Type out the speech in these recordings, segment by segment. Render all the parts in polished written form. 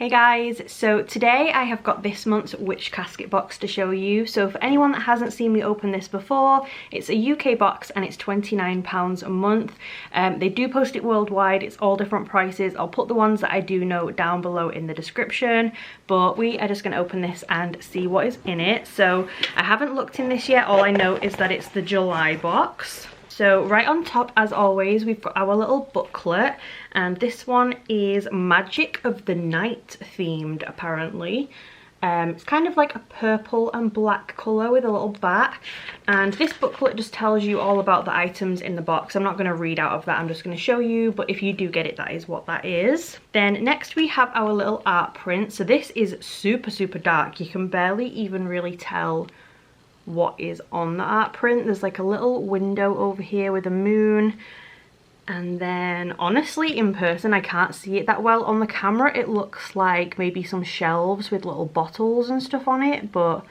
Hey guys, so today I have got this month's Witch Casket box to show you. So for anyone that hasn't seen me open this before, it's a UK box and it's £29 a month. They do post it worldwide, it's all different prices. I'll put the ones that I do know down below in the description, but we are just going to open this and see what is in it. So I haven't looked in this yet, all I know is that it's the July box. So right on top, as always, we've got our little booklet, and this one is Magic of the Night themed, apparently. It's kind of like a purple and black colour with a little bat, and this booklet just tells you all about the items in the box. I'm not going to read out of that, I'm just going to show you, but if you do get it, that is what that is. Then next we have our little art print. So this is super dark, you can barely even really tell what is on the art print. There's like a little window over here with a moon, and then honestly in person I can't see it that well. On the camera it looks like maybe some shelves with little bottles and stuff on it, but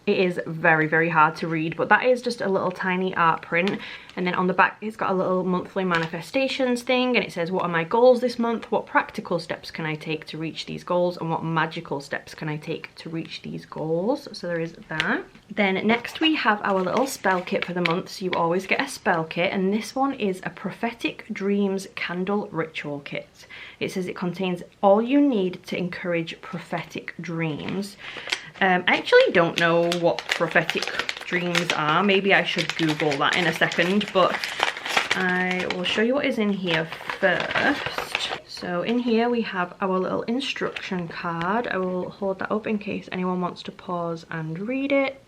it is very hard to read. But that is just a little tiny art print, and then on the back it's got a little monthly manifestations thing, and it says, what are my goals this month, what practical steps can I take to reach these goals, and what magical steps can I take to reach these goals. So there is that. Then next we have our little spell kit for the month. So you always get a spell kit, and this one is a Prophetic Dreams Candle Ritual Kit. It says it contains all you need to encourage prophetic dreams. I actually don't know what prophetic dreams are. Maybe I should Google that in a second, but I will show you what is in here first. So in here we have our little instruction card. I will hold that up in case anyone wants to pause and read it.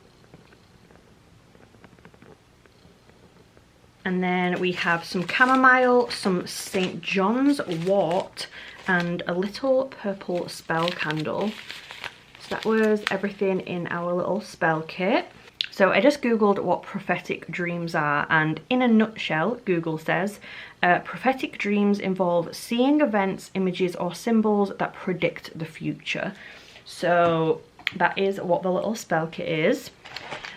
And then we have some chamomile, some St. John's wort, and a little purple spell candle. So that was everything in our little spell kit. So I just googled what prophetic dreams are, and in a nutshell, Google says, prophetic dreams involve seeing events, images or symbols that predict the future. So that is what the little spell kit is.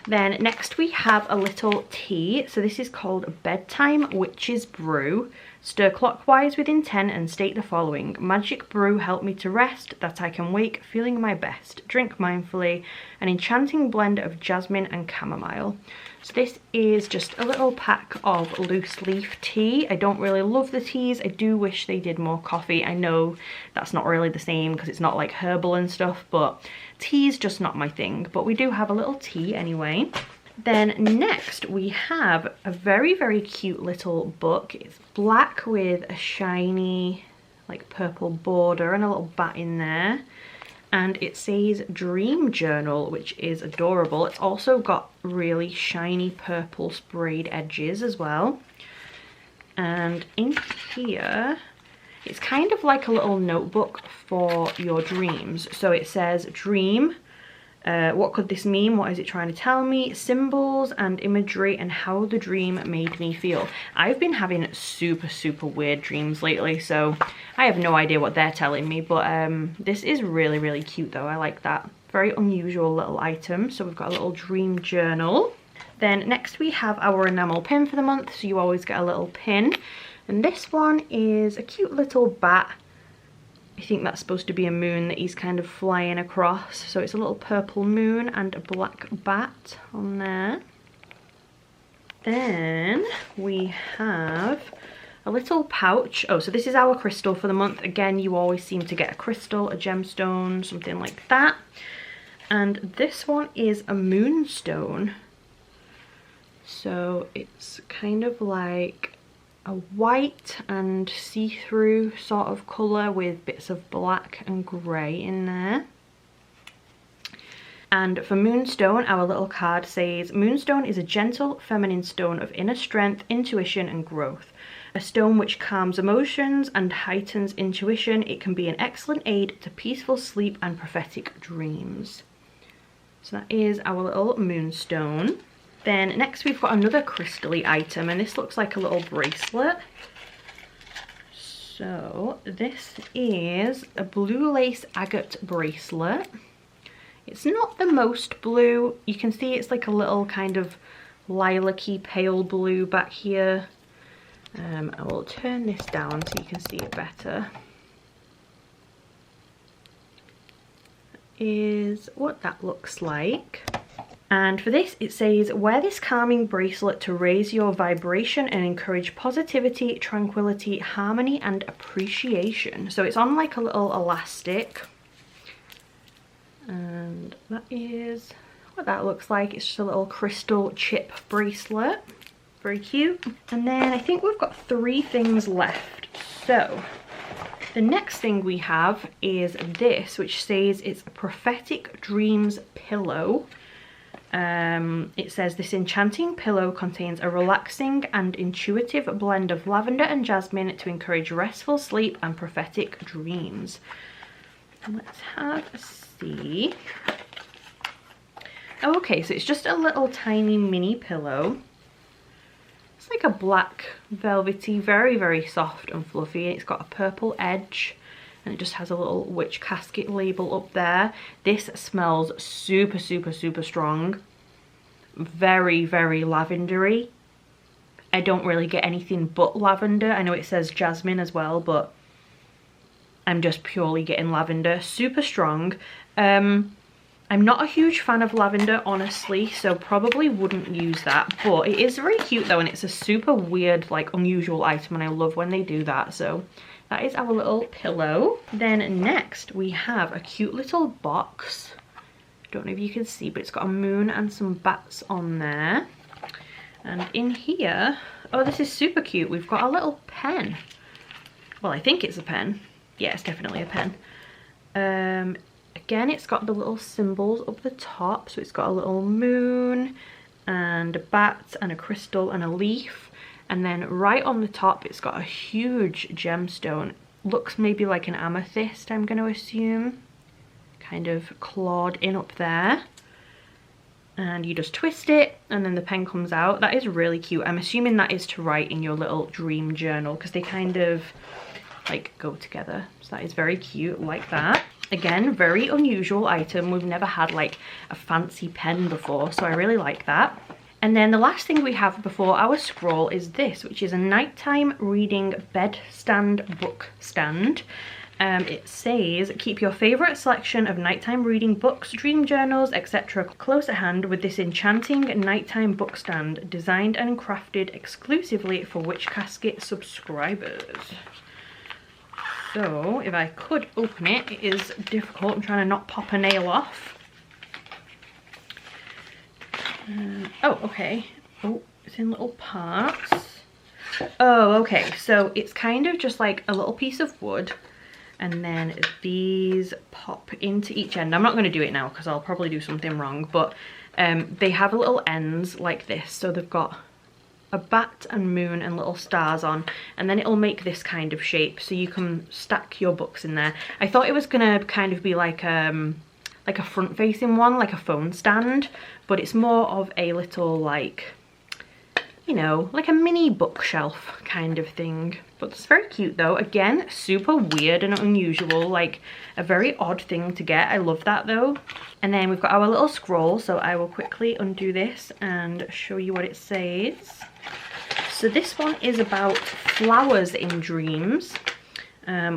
Then next we have a little tea. So this is called Bedtime Witch's Brew. Stir clockwise with intent and state the following: magic brew, help me to rest, that I can wake feeling my best. Drink mindfully, an enchanting blend of jasmine and chamomile. So this is just a little pack of loose leaf tea. I don't really love the teas. I do wish they did more coffee. I know that's not really the same because it's not like herbal and stuff, but tea's just not my thing. But we do have a little tea anyway. Then next we have a very cute little book. It's black with a shiny like purple border and a little bat in there, and it says Dream Journal, which is adorable. It's also got really shiny purple sprayed edges as well. And in here it's kind of like a little notebook for your dreams. So it says dream, what could this mean, what is it trying to tell me, symbols and imagery, and how the dream made me feel. I've been having super weird dreams lately, so I have no idea what they're telling me, but this is really cute though. I like that. Very unusual little item. So we've got a little dream journal. Then next we have our enamel pin for the month. So you always get a little pin, and this one is a cute little bat. I think that's supposed to be a moon that he's kind of flying across. So it's a little purple moon and a black bat on there. Then we have a little pouch. Oh, so this is our crystal for the month. Again, you always seem to get a crystal, a gemstone, something like that. And this one is a moonstone. So it's kind of like a white and see-through sort of colour with bits of black and grey in there. And for Moonstone, our little card says, Moonstone is a gentle, feminine stone of inner strength, intuition and growth. A stone which calms emotions and heightens intuition. It can be an excellent aid to peaceful sleep and prophetic dreams. So that is our little Moonstone. Then next we've got another crystal-y item, and this looks like a little bracelet. So this is a blue lace agate bracelet. It's not the most blue. You can see it's like a little kind of lilac-y pale blue back here. I will turn this down so you can see it better. is what that looks like. And for this, it says, wear this calming bracelet to raise your vibration and encourage positivity, tranquility, harmony, and appreciation. So it's on like a little elastic. And that is what that looks like. It's just a little crystal chip bracelet. Very cute. And then I think we've got 3 things left. So the next thing we have is this, which says it's a Prophetic Dreams pillow. It says this enchanting pillow contains a relaxing and intuitive blend of lavender and jasmine to encourage restful sleep and prophetic dreams. Let's have a see. Oh, okay, so it's just a little tiny mini pillow. It's like a black velvety, very, very soft and fluffy. It's got a purple edge. And it just has a little witch casket label up there. This smells super, super, super strong. Very, very lavendery. I don't really get anything but lavender. I know it says jasmine as well, but I'm just purely getting lavender. Super strong. I'm not a huge fan of lavender, honestly, so probably wouldn't use that. But it is very cute though, and it's a super weird, like unusual item, and I love when they do that. So that is our little pillow. Then next we have a cute little box. Don't know if you can see, but it's got a moon and some bats on there. And in here, oh, this is super cute. We've got a little pen. Well, I think it's a pen. Yeah, it's definitely a pen. Again, it's got the little symbols up the top. So it's got a little moon and a bat and a crystal and a leaf. And then right on the top, it's got a huge gemstone. Looks maybe like an amethyst, I'm going to assume. Kind of clawed in up there. And you just twist it and then the pen comes out. That is really cute. I'm assuming that is to write in your little dream journal because they kind of like go together. So that is very cute, like that. Again, very unusual item. We've never had like a fancy pen before, so I really like that. And then the last thing we have before our scroll is this, which is a nighttime reading bedstand book stand. It says, keep your favourite selection of nighttime reading books, dream journals, etc. close at hand with this enchanting nighttime book stand designed and crafted exclusively for Witch Casket subscribers. So, if I could open it, it is difficult. I'm trying to not pop a nail off. Oh, okay. Oh, it's in little parts. Oh, okay. So it's kind of just like a little piece of wood. And then these pop into each end. I'm not going to do it now because I'll probably do something wrong. But they have little ends like this. So they've got a bat and moon and little stars on. And then it'll make this kind of shape. So you can stack your books in there. I thought it was going to kind of be like a front-facing one, like a phone stand. But it's more of a little like, you know, like a mini bookshelf kind of thing. But it's very cute though. Again, super weird and unusual, like a very odd thing to get. I love that though. And then we've got our little scroll, so I will quickly undo this and show you what it says. So this one is about flowers in dreams.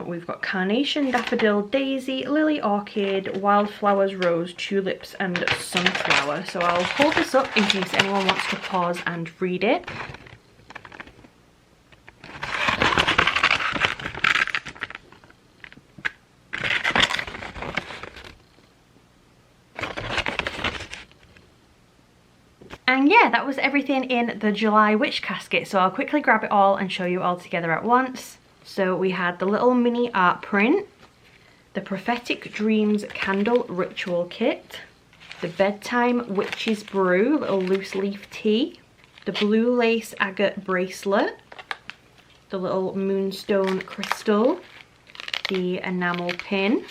We've got carnation, daffodil, daisy, lily, orchid, wildflowers, rose, tulips and sunflower. So I'll hold this up in case anyone wants to pause and read it. And yeah, that was everything in the July Witch Casket. So I'll quickly grab it all and show you all together at once. So we had the little mini art print, the Prophetic Dreams Candle Ritual Kit, the Bedtime Witch's Brew, little loose leaf tea, the blue lace agate bracelet, the little moonstone crystal, the enamel pin,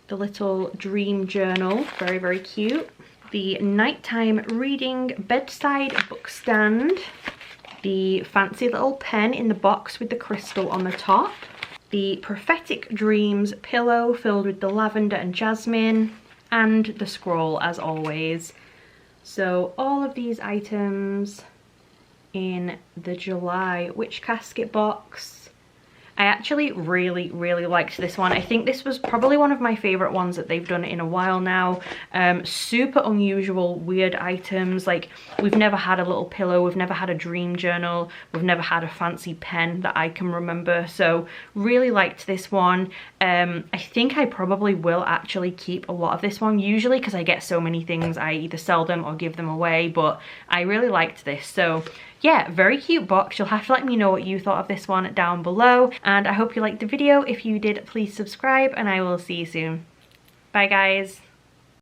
the little dream journal, very, very cute, the nighttime reading bedside book stand, the fancy little pen in the box with the crystal on the top, the Prophetic Dreams pillow filled with the lavender and jasmine, and the scroll as always. So all of these items in the July Witch Casket box. I actually really liked this one. I think this was probably one of my favorite ones that they've done in a while now. Super unusual, weird items. Like, we've never had a little pillow, we've never had a dream journal, we've never had a fancy pen that I can remember. So really liked this one. I think I probably will actually keep a lot of this one, usually because I get so many things, I either sell them or give them away, but I really liked this. So yeah, very cute box. You'll have to let me know what you thought of this one down below, and I hope you liked the video. If you did, please subscribe, and I will see you soon. Bye guys.